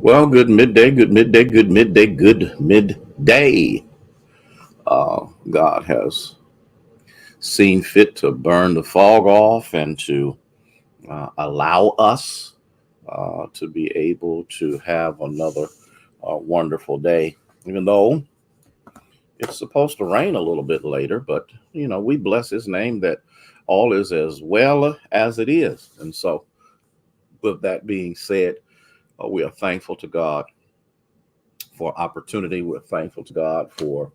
Well, good midday, good midday, good midday, good midday. God has seen fit to burn the fog off and to allow us to be able to have another wonderful day, even though it's supposed to rain a little bit later. But, we bless his name that all is as well as it is. And so, with that being said, we are thankful to God for opportunity. We're thankful to God for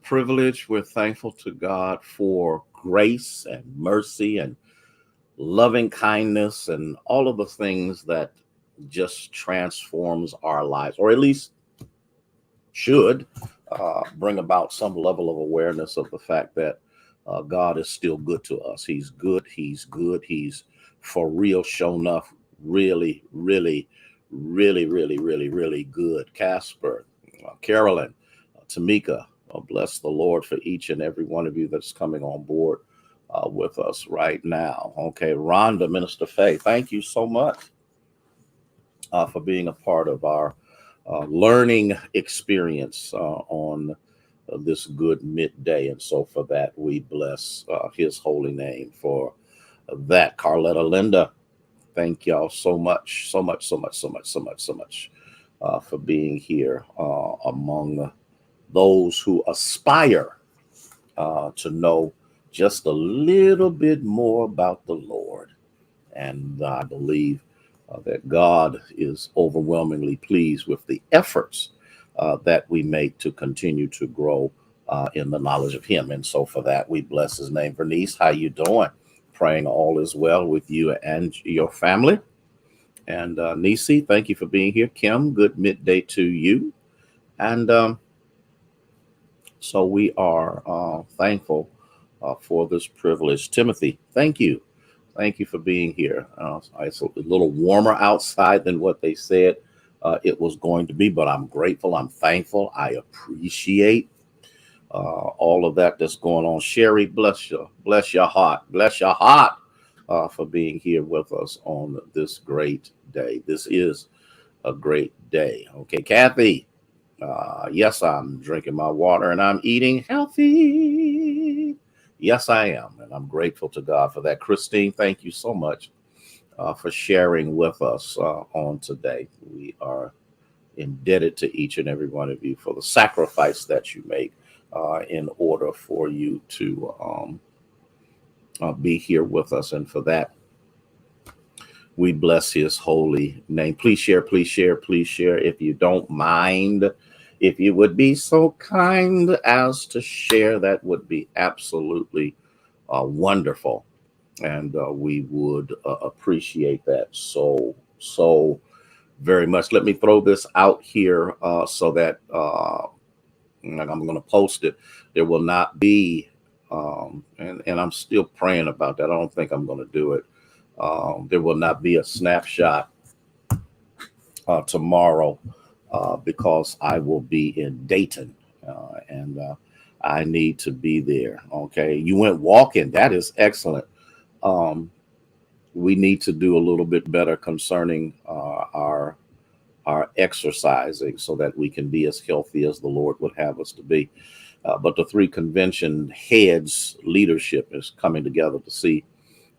privilege. We're thankful to God for grace and mercy and loving kindness and all of the things that just transforms our lives, or at least should bring about some level of awareness of the fact that God is still good to us. He's good. He's good. He's for real, shown enough, really, really, really, really, really, really good. Casper, Carolyn, Tamika, bless the Lord for each and every one of you that's coming on board with us right now. Okay, Rhonda, Minister Faye, thank you so much for being a part of our learning experience on this good midday. And so for that, we bless his holy name for that. Carletta, Linda, thank y'all so much, so much, so much, so much, so much, so much for being here among those who aspire to know just a little bit more about the Lord. And I believe that God is overwhelmingly pleased with the efforts that we make to continue to grow in the knowledge of Him. And so for that, we bless His name. Bernice, how you doing? Praying all is well with you and your family. And Nisi, thank you for being here. Kim, good midday to you. And so we are thankful for this privilege. Timothy, thank you. Thank you for being here. It's a little warmer outside than what they said it was going to be, but I'm grateful. I'm thankful. I appreciate all of that that's going on. Sherry, bless your heart, for being here with us on this great day. This is a great day. Okay, Kathy. Yes, I'm drinking my water and I'm eating healthy. Yes, I am. And I'm grateful to God for that. Christine, thank you so much for sharing with us on today. We are indebted to each and every one of you for the sacrifice that you make in order for you to be here with us. And for that, we bless his holy name. Please share, please share, please share. If you don't mind, if you would be so kind as to share, that would be absolutely wonderful. And we would appreciate that so very much. Let me throw this out here so that I'm going to post it. There will not be, and I'm still praying about that. I don't think I'm going to do it. There will not be a snapshot tomorrow because I will be in Dayton and I need to be there. Okay. You went walking. That is excellent. We need to do a little bit better concerning our exercising so that we can be as healthy as the Lord would have us to be. But the three convention heads leadership is coming together to see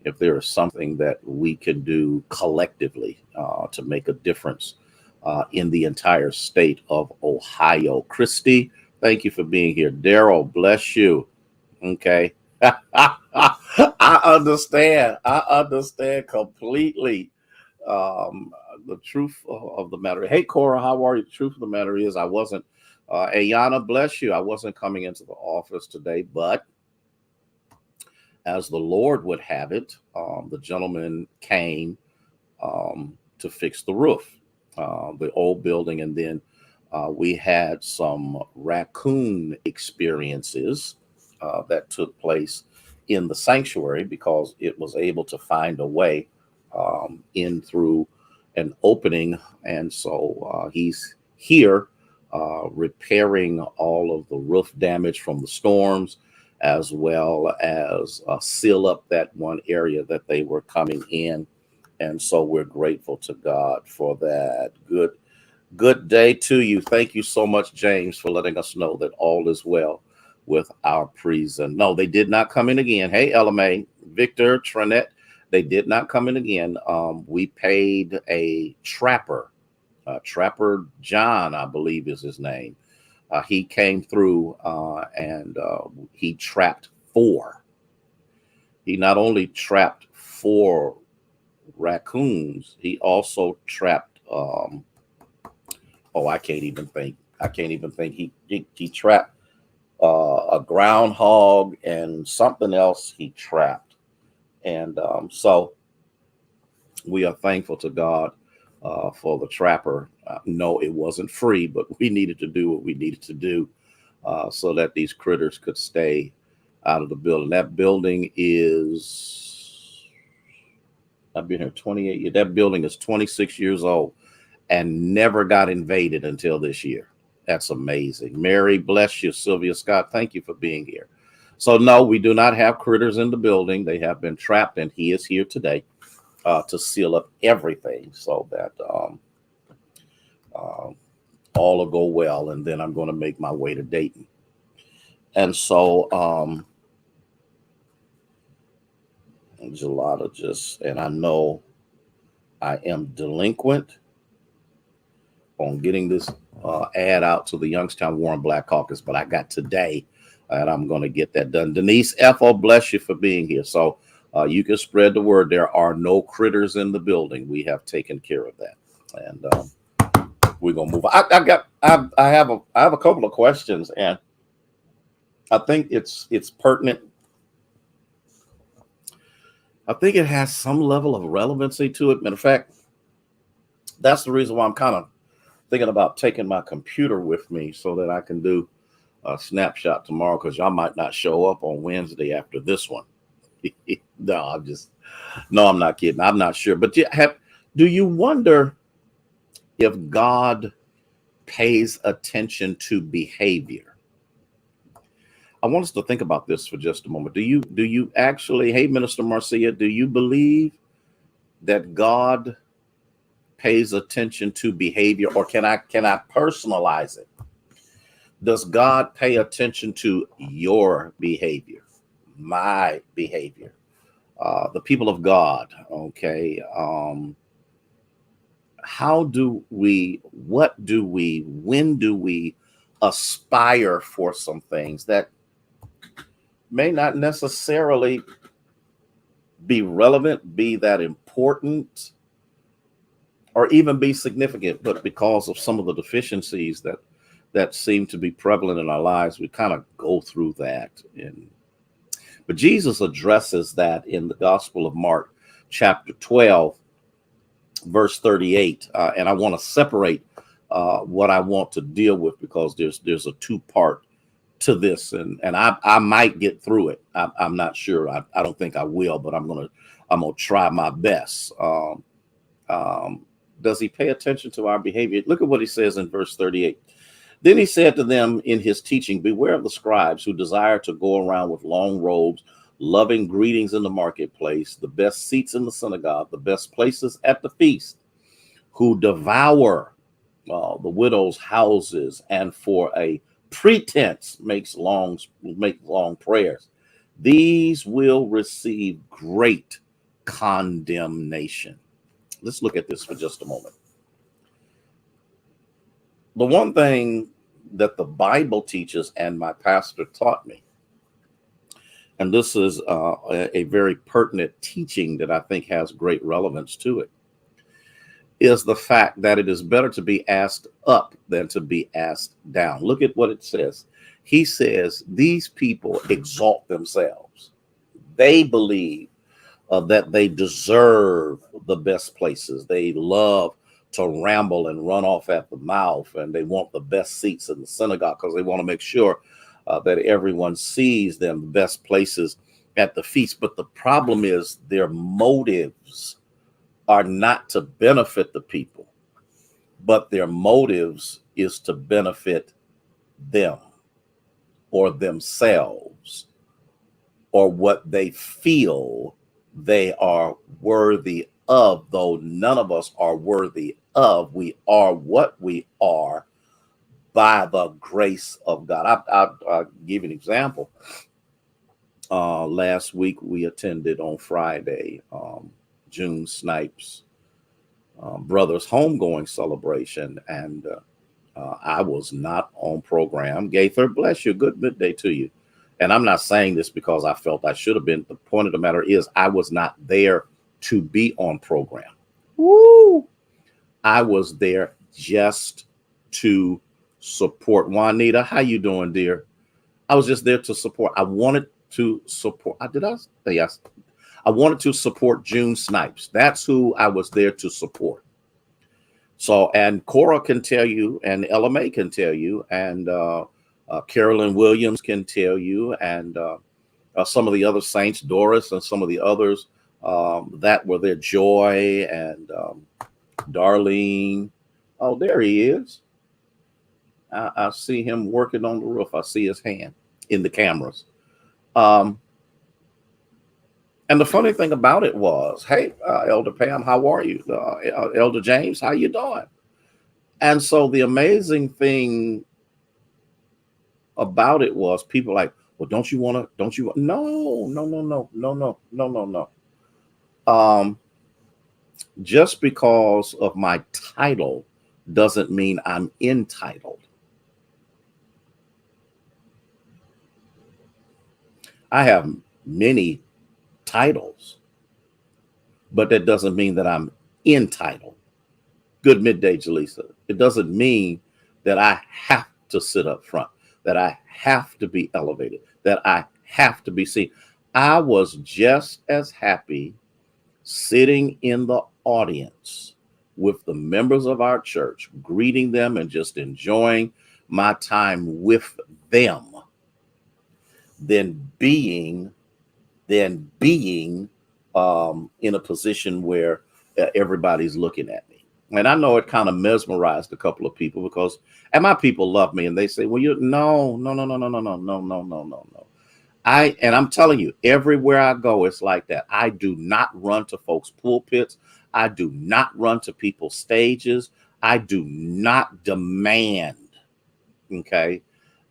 if there is something that we can do collectively to make a difference in the entire state of Ohio. Christy, thank you for being here. Daryl, bless you. Okay. I understand. I understand completely. The truth of the matter. Hey, Cora, how are you? The truth of the matter is, I wasn't. Ayana, bless you. I wasn't coming into the office today, but as the Lord would have it, the gentleman came to fix the roof, the old building, and then we had some raccoon experiences that took place in the sanctuary because it was able to find a way in through an opening. And so he's here repairing all of the roof damage from the storms, as well as seal up that one area that they were coming in And so we're grateful to God for that. Good day to you. Thank you so much, James, for letting us know that all is well with our prison. No, they did not come in again. Hey, LMA, Victor, Trinette, they did not come in again. We paid a trapper, Trapper John, I believe is his name. He came through and he trapped 4. He not only trapped 4 raccoons, he also trapped I can't even think. He trapped a groundhog and something else he trapped. And so we are thankful to God for the trapper. No, it wasn't free, but we needed to do what we needed to do so that these critters could stay out of the building. That building is, I've been here 28 years. That building is 26 years old and never got invaded until this year. That's amazing. Mary, bless you. Sylvia Scott, thank you for being here. So no, we do not have critters in the building. They have been trapped, and he is here today to seal up everything so that all will go well. And then I'm going to make my way to Dayton. And so Gelada just, and I know I am delinquent on getting this ad out to the Youngstown Warren Black Caucus, but I got today, and I'm going to get that done. Denise Ethel, bless you for being here. So you can spread the word. There are no critters in the building. We have taken care of that, and we're gonna move on. I have a couple of questions, and I think it's pertinent. I think it has some level of relevancy to it. Matter of fact, that's the reason why I'm kind of thinking about taking my computer with me so that I can do a snapshot tomorrow, because y'all might not show up on Wednesday after this one. No, I'm not kidding. I'm not sure. But do you wonder if God pays attention to behavior? I want us to think about this for just a moment. Do you actually, hey, Minister Marcia, do you believe that God pays attention to behavior, or can I personalize it? Does God pay attention to your behavior, my behavior, the people of God? Okay. When do we aspire for some things that may not necessarily be relevant, be that important, or even be significant, but because of some of the deficiencies that seem to be prevalent in our lives, we kind of go through that. But Jesus addresses that in the Gospel of Mark, chapter 12, verse 38. And I want to separate what I want to deal with, because there's a 2-part to this, and I might get through it. I'm not sure. I don't think I will, but I'm gonna try my best. Does he pay attention to our behavior? Look at what he says in verse 38. Then he said to them in his teaching, beware of the scribes who desire to go around with long robes, loving greetings in the marketplace, the best seats in the synagogue, the best places at the feast, who devour the widows' houses, and for a pretense make long prayers. These will receive great condemnation. Let's look at this for just a moment. The one thing that the Bible teaches, and my pastor taught me, and this is a very pertinent teaching that I think has great relevance to it, is the fact that it is better to be asked up than to be asked down. Look at what it says. He says, these people exalt themselves. They believe that they deserve the best places. They love to ramble and run off at the mouth, and they want the best seats in the synagogue because they want to make sure that everyone sees them, the best places at the feast. But the problem is their motives are not to benefit the people, but their motives is to benefit them or themselves, or what they feel they are worthy of, though none of us are worthy of. We are what we are by the grace of God. I'll give you an example. Last week we attended on Friday, June Snipes' brother's homegoing celebration, and I was not on program. Gaither, bless you. Good midday to you. And I'm not saying this because I felt I should have been. The point of the matter is I was not there to be on program. Woo! I was there just to support. Juanita, how you doing, dear? I was just there to support. I wanted to support. Did I say yes? I wanted to support June Snipes. That's who I was there to support. So, and Cora can tell you, and Ella May can tell you, and Carolyn Williams can tell you, and some of the other saints, Doris, and some of the others that were there, Joy and Darlene. Oh, there he is. I see him working on the roof. I see his hand in the cameras. And the funny thing about it was, hey, Elder Pam, how are you? Elder James, how you doing? And so the amazing thing about it was people like, well, don't you want to, don't you? No, no, no, no, no, no, no, no, no. Just because of my title doesn't mean I'm entitled. I have many titles, but that doesn't mean that I'm entitled. Good midday, Jaleesa. It doesn't mean that I have to sit up front, that I have to be elevated, that I have to be seen. I was just as happy sitting in the audience with the members of our church, greeting them and just enjoying my time with them than being in a position where everybody's looking at me. And I know it kind of mesmerized a couple of people because, and my people love me, and they say, well, no. I'm telling you, everywhere I go, it's like that. I do not run to folks' pulpits. I do not run to people's stages. I do not demand. Okay.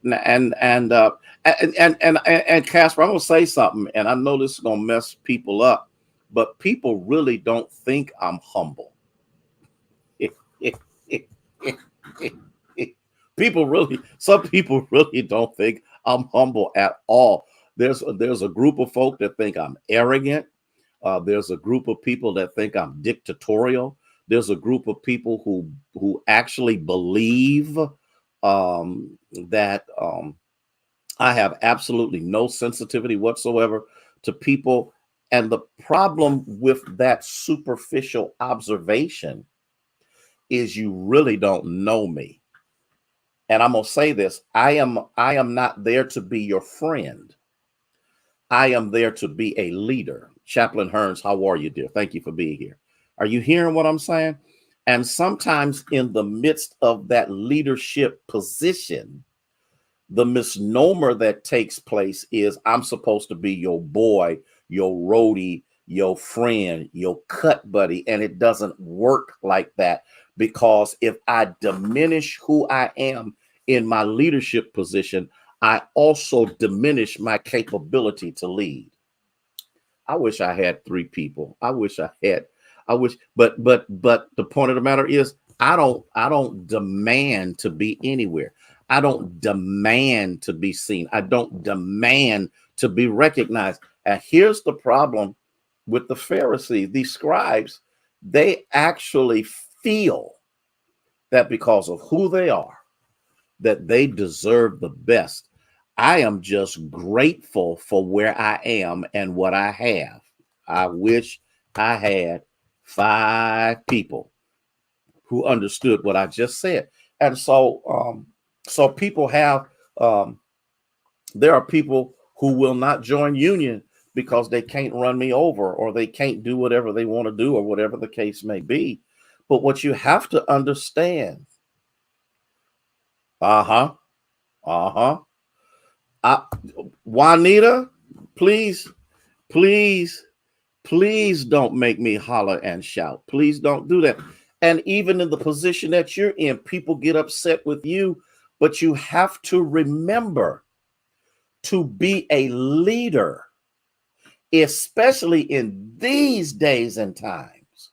And Casper, I'm gonna say something, and I know this is gonna mess people up, but people really don't think I'm humble. Some people really don't think I'm humble at all. There's a group of folk that think I'm arrogant. There's a group of people that think I'm dictatorial. There's a group of people who actually believe that I have absolutely no sensitivity whatsoever to people. And the problem with that superficial observation is you really don't know me. And I'm going to say this, I am not there to be your friend. I am there to be a leader. Chaplain Hearns, how are you, dear? Thank you for being here. Are you hearing what I'm saying? And sometimes in the midst of that leadership position, the misnomer that takes place is I'm supposed to be your boy, your roadie, your friend, your cut buddy. And it doesn't work like that, because if I diminish who I am in my leadership position, I also diminish my capability to lead. I wish I had 3 people. I wish, but the point of the matter is I don't demand to be anywhere. I don't demand to be seen. I don't demand to be recognized. And here's the problem with the Pharisees, these scribes, they actually feel that because of who they are, that they deserve the best. I am just grateful for where I am and what I have. I wish I had 5 people who understood what I just said. And so, so people have, there are people who will not join union because they can't run me over, or they can't do whatever they want to do, or whatever the case may be. But what you have to understand, Juanita, please, please, Please don't make me holler and shout. Please don't do that. And even in the position that you're in, people get upset with you, but you have to remember to be a leader, especially in these days and times.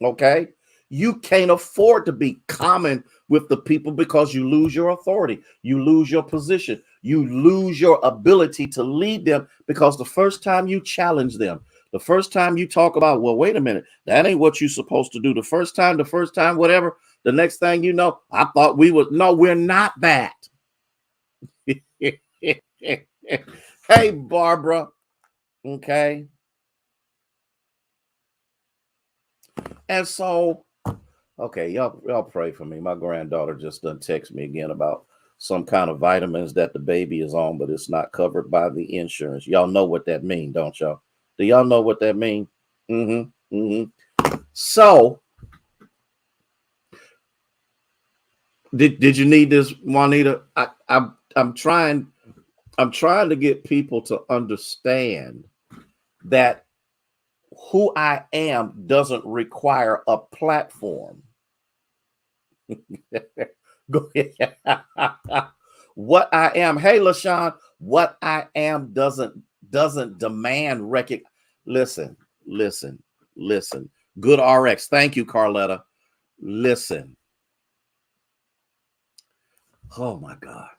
Okay? You can't afford to be common with the people because you lose your authority, you lose your position, you lose your ability to lead them because the first time you challenge them, the first time you talk about, well, wait a minute, that ain't what you're supposed to do. The first time, whatever, the next thing you know, I thought we would. No, we're not that. Hey, Barbara. Okay. And so, okay, y'all pray for me. My granddaughter just done text me again about some kind of vitamins that the baby is on, but it's not covered by the insurance. Y'all know what that means, don't y'all? Do y'all know what that means? Mm-hmm. Mm-hmm. So, did you need this, Juanita? I'm trying to get people to understand that who I am doesn't require a platform. Go ahead. What I am, hey LaShawn, what I am doesn't demand recognition. Listen. Good RX. Thank you, Carletta. Listen. Oh my God.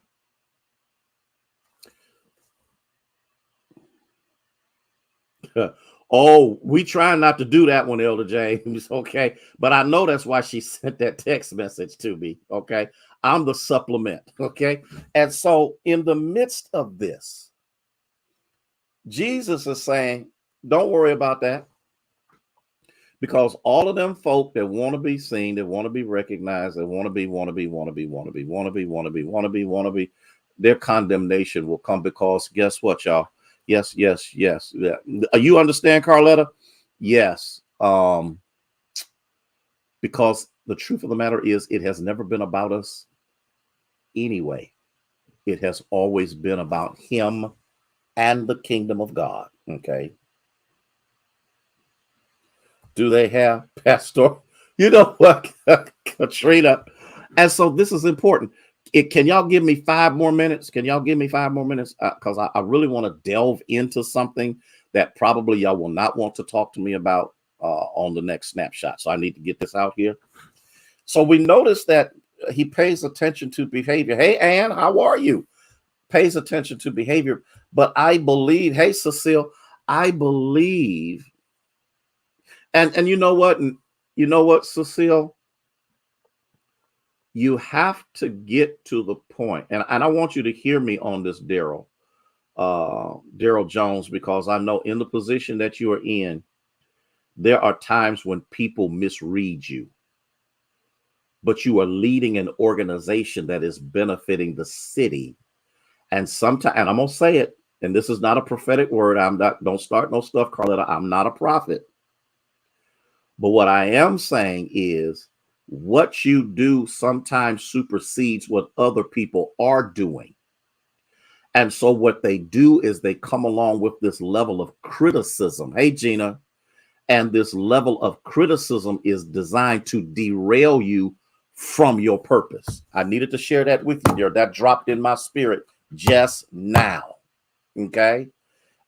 Oh, we try not to do that one, Elder James. Okay. But I know that's why she sent that text message to me. Okay. I'm the supplement. Okay. And so, in the midst of this, Jesus is saying, don't worry about that. Because all of them folk that want to be seen, that want to be recognized, that want to be, their condemnation will come because guess what, y'all? Yes. Yeah. You understand, Carletta? Yes. Because the truth of the matter is, it has never been about us anyway. It has always been about him and the kingdom of God. Okay. Do they have Pastor? You know what, Katrina? And so this is important. Can y'all give me 5 more minutes? Can y'all give me 5 more minutes? Because I really want to delve into something that probably y'all will not want to talk to me about on the next snapshot. So I need to get this out here. So we notice that he pays attention to behavior. Hey, Ann, how are you? Pays attention to behavior. But I believe, hey, Cecile, I believe, and you know what, Cecile? You have to get to the point, and I want you to hear me on this, Daryl Jones, because I know in the position that you are in, there are times when people misread you, but you are leading an organization that is benefiting the city. And sometimes, and I'm gonna say it, and this is not a prophetic word. Don't start no stuff, Carletta. I'm not a prophet. But what I am saying is what you do sometimes supersedes what other people are doing. And so what they do is they come along with this level of criticism. Hey, Gina. And this level of criticism is designed to derail you from your purpose. I needed to share that with you there. That dropped in my spirit just now. Okay.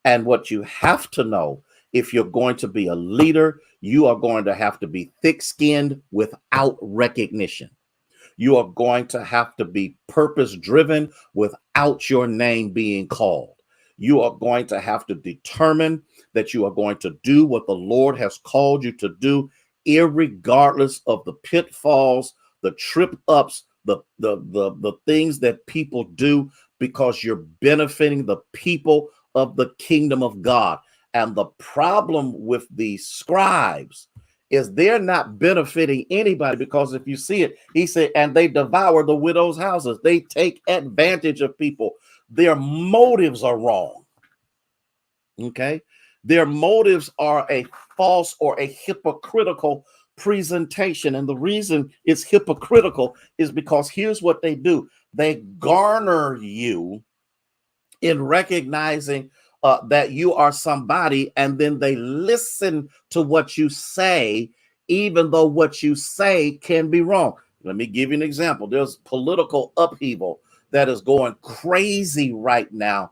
And what you have to know, if you're going to be a leader, you are going to have to be thick-skinned without recognition. You are going to have to be purpose-driven without your name being called. You are going to have to determine that you are going to do what the Lord has called you to do, irregardless of the pitfalls, the trip-ups, the things that people do, because you're benefiting the people of the kingdom of God. And the problem with these scribes is they're not benefiting anybody, because if you see it, he said, and they devour the widow's houses. They take advantage of people. Their motives are wrong. Okay. Their motives are a false or a hypocritical presentation. And the reason it's hypocritical is because here's what they do. They garner you in recognizing, that you are somebody, and then they listen to what you say, even though what you say can be wrong. Let me give you an example. There's political upheaval that is going crazy right now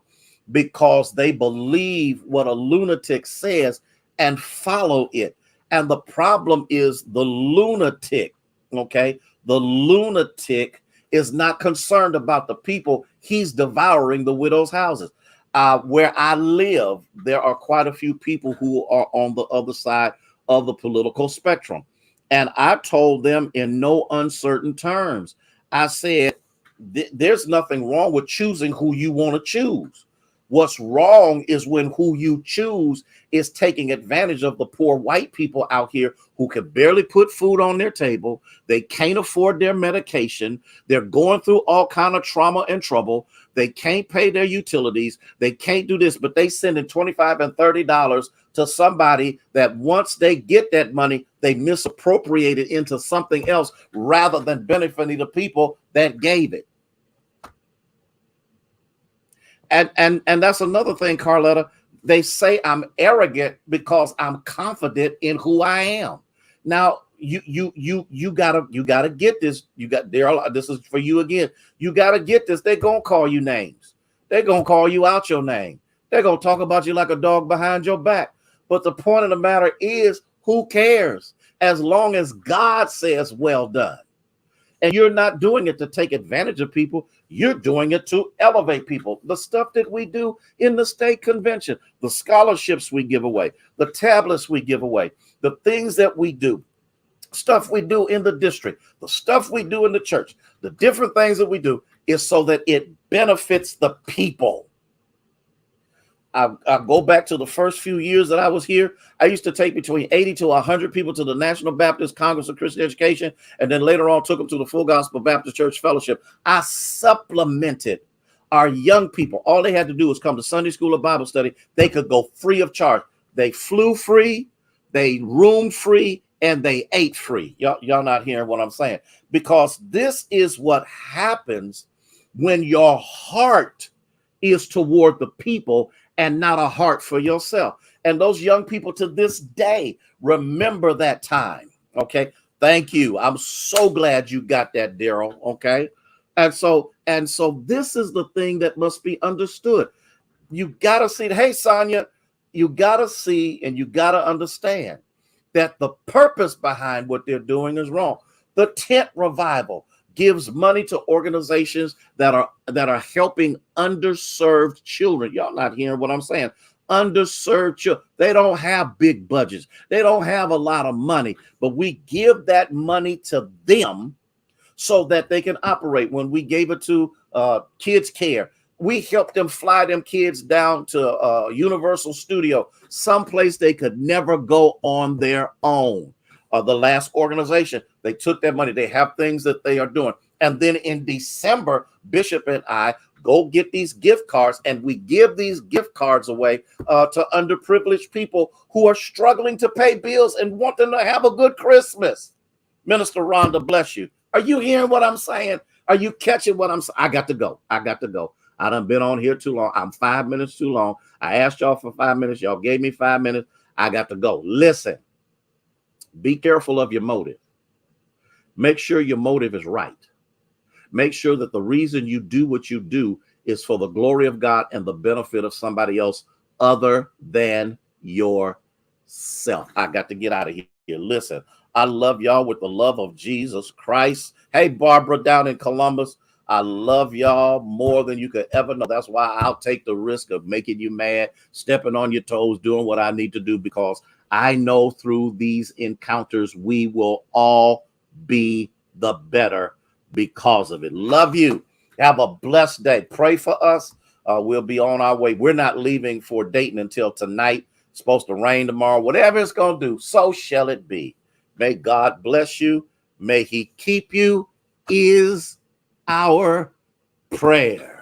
because they believe what a lunatic says and follow it. And the problem is the lunatic, okay? The lunatic is not concerned about the people. He's devouring the widow's houses. Where I live, there are quite a few people who are on the other side of the political spectrum. And I told them in no uncertain terms, I said, there's nothing wrong with choosing who you want to choose. What's wrong is when who you choose is taking advantage of the poor white people out here who can barely put food on their table. They can't afford their medication. They're going through all kind of trauma and trouble. They can't pay their utilities. They can't do this, but they sending $25 and $30 to somebody that once they get that money, they misappropriate it into something else rather than benefiting the people that gave it. And that's another thing, Carletta. They say I'm arrogant because I'm confident in who I am. Now, you gotta get this. This is for you again. You gotta get this. They're gonna call you names. They're gonna call you out your name. They're gonna talk about you like a dog behind your back. But the point of the matter is, who cares? As long as God says, well done. And you're not doing it to take advantage of people. You're doing it to elevate people. The stuff that we do in the state convention, the scholarships we give away, the tablets we give away, the things that we do, stuff we do in the district, the stuff we do in the church, the different things that we do is so that it benefits the people. I go back to the first few years that I was here. I used to take between 80 to 100 people to the National Baptist Congress of Christian Education, and then later on took them to the Full Gospel Baptist Church Fellowship. I supplemented our young people. All they had to do was come to Sunday school or Bible study. They could go free of charge. They flew free, they roomed free, and they ate free. Y'all not hearing what I'm saying? Because this is what happens when your heart is toward the people and not a heart for yourself. And those young people to this day remember that time. Okay. Thank you. I'm so glad you got that, Daryl. Okay. And so this is the thing that must be understood. You got to see, hey, Sonia, you got to see and you got to understand that the purpose behind what they're doing is wrong. The tent revival gives money to organizations that are helping underserved children. Y'all not hearing what I'm saying? Underserved children. They don't have big budgets. They don't have a lot of money, but we give that money to them so that they can operate. When we gave it to Kids Care, we helped them fly them kids down to Universal Studio, someplace they could never go on their own. The last organization, they took that money. They have things that they are doing. And then in December, Bishop and I go get these gift cards, and we give these gift cards away to underprivileged people who are struggling to pay bills and want them to have a good Christmas. Minister Rhonda, bless you. Are you hearing what I'm saying? Are you catching what I'm saying? I got to go. I done been on here too long. I'm 5 minutes too long. I asked y'all for 5 minutes. Y'all gave me 5 minutes. I got to go. Listen. Be careful of your motive. Make sure your motive is right. Make sure that the reason you do what you do is for the glory of God and the benefit of somebody else other than yourself. I got to get out of here. Listen, I love y'all with the love of Jesus Christ. Hey, Barbara down in Columbus, I love y'all more than you could ever know. That's why I'll take the risk of making you mad, stepping on your toes, doing what I need to do, because I know through these encounters, we will all be the better because of it. Love you. Have a blessed day. Pray for us. We'll be on our way. We're not leaving for Dayton until tonight. It's supposed to rain tomorrow. Whatever it's going to do, so shall it be. May God bless you. May he keep you is our prayer.